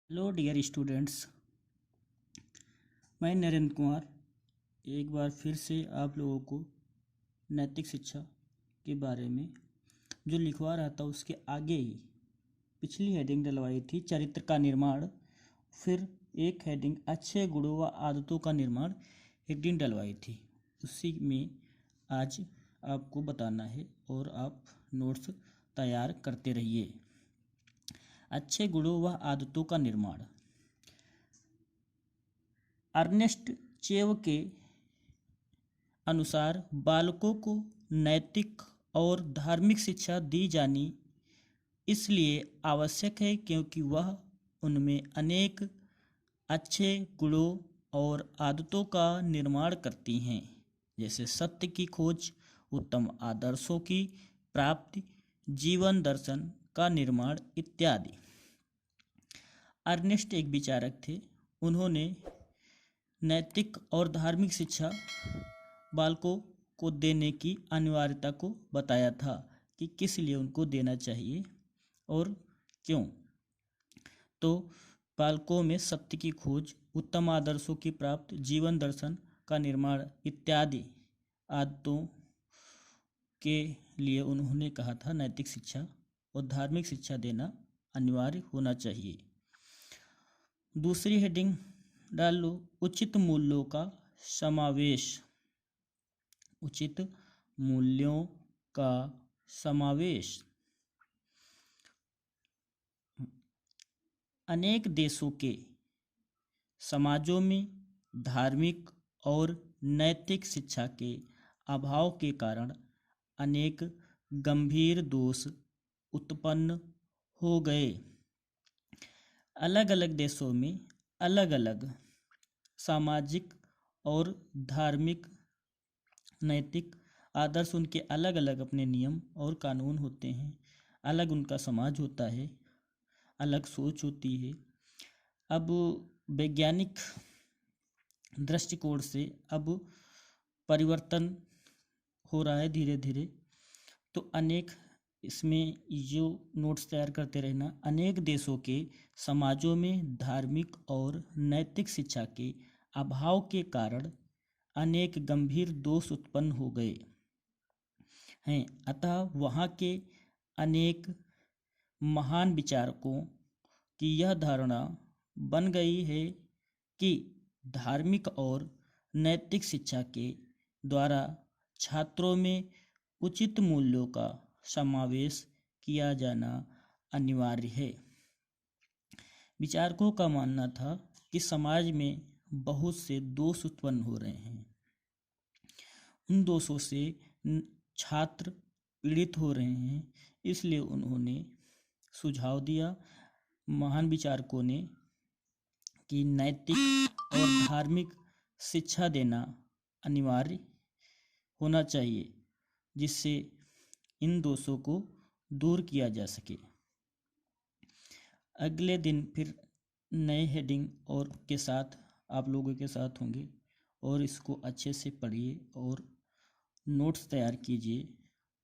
Hello dear students, मैं नरेंद्र कुमार एक बार फिर से आप लोगों को नैतिक शिक्षा के बारे में जो लिखवा रहा था उसके आगे ही पिछली हेडिंग डलवाई थी चरित्र का निर्माण। फिर एक हेडिंग अच्छे गुणों व आदतों का निर्माण हेडिंग डलवाई थी। उसी में आज आपको बताना है और आप नोट्स तैयार करते रहिए। अच्छे गुणों व आदतों का निर्माण। अर्नेस्ट चेव के अनुसार बालकों को नैतिक और धार्मिक शिक्षा दी जानी इसलिए आवश्यक है क्योंकि वह उनमें अनेक अच्छे गुणों और आदतों का निर्माण करती हैं, जैसे सत्य की खोज, उत्तम आदर्शों की प्राप्ति, जीवन दर्शन का निर्माण इत्यादि। अर्नेस्ट एक विचारक थे। उन्होंने नैतिक और धार्मिक शिक्षा बालकों को देने की अनिवार्यता को बताया था कि किस लिए उनको देना चाहिए और क्यों। तो बालकों में सत्य की खोज, उत्तम आदर्शों की प्राप्ति, जीवन दर्शन का निर्माण इत्यादि आदतों के लिए उन्होंने कहा था नैतिक शिक्षा और धार्मिक शिक्षा देना अनिवार्य होना चाहिए। दूसरी हेडिंग डाल लो, उचित मूल्यों का समावेश। उचित मूल्यों का समावेश। अनेक देशों के समाजों में धार्मिक और नैतिक शिक्षा के अभाव के कारण अनेक गंभीर दोष उत्पन्न हो गए। अलग अलग देशों में अलग अलग सामाजिक और धार्मिक नैतिक आदर्श, उनके अलग अलग अपने नियम और कानून होते हैं, अलग उनका समाज होता है, अलग सोच होती है। अब वैज्ञानिक दृष्टिकोण से अब परिवर्तन हो रहा है धीरे धीरे। तो अनेक इसमें जो नोट्स तैयार करते रहना, अनेक देशों के समाजों में धार्मिक और नैतिक शिक्षा के अभाव के कारण अनेक गंभीर दोष उत्पन्न हो गए हैं। अतः वहाँ के अनेक महान विचारकों की यह धारणा बन गई है कि धार्मिक और नैतिक शिक्षा के द्वारा छात्रों में उचित मूल्यों का समावेश किया जाना अनिवार्य है। विचारकों का मानना था कि समाज में बहुत से दोष उत्पन्न हो रहे हैं, उन दोषों से छात्र पीड़ित हो रहे हैं, इसलिए उन्होंने सुझाव दिया महान विचारकों ने कि नैतिक और धार्मिक शिक्षा देना अनिवार्य होना चाहिए, जिससे इन दोषों को दूर किया जा सके। अगले दिन फिर नए हेडिंग और के साथ आप लोगों के साथ होंगे और इसको अच्छे से पढ़िए और नोट्स तैयार कीजिए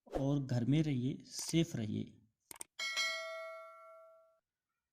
और घर में रहिए, सेफ रहिए।